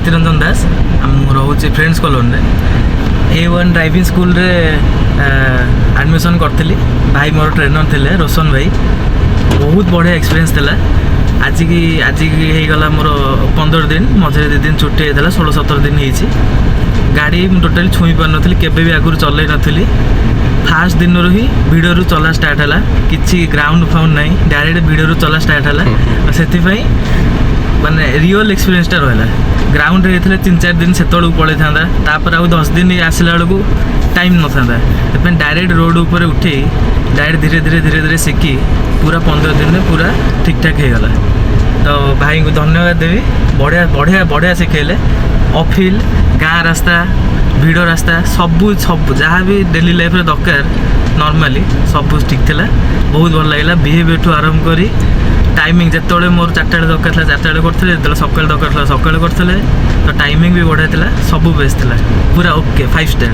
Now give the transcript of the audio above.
ज्योतिरंजन दास रोचे friends colony A1 driving school रे admission करथिली भाई मोर ट्रेनर थिले रोशन भाई बहुत बढ़िया एक्सपीरियंस थिला आज की हो गला मोर 15 दिन मझे 2 दिन छुट्टी होता 16-17 दिन होती गाड़ी टोटाली छुई पार नी केवे भी आगुरी चल नी फास्ट दिन ही भिड़ चला स्टार्ट है कि ग्राउंड फाउंड ना डायरेक्ट भिड़ चला स्टार्ट है से माने रियल एक्सपीरियंसटा रहा ग्राउंड रे 3-4 दिन से पड़े था 10 दिन आसला बेलू टाइम न था डायरेक्ट रोड उपर उठे डायरेक्ट धीरे धीरे धीरे धीरे शिखी पूरा 15 दिन में पूरा ठीक ठाक हो गला। तो भाई को धन्यवाद देवी बढ़िया बढ़िया बढ़िया शिखेले अफिल गाँ रास्ता भिड़ रास्ता सबू सब जहाँ भी डेली लाइफ रे दरकार नॉर्मली सब ठीक थिला बहुत भल लगे बिहेवियर ठू आरंभ करी टाइमिंग जिते मोर 4टा दरकार था 4टा करते जो सकाल दरकार था सकाल करते तो टाइमिंग भी बढ़िया था सब बेस्ट था पूरा ओके 5 स्टार।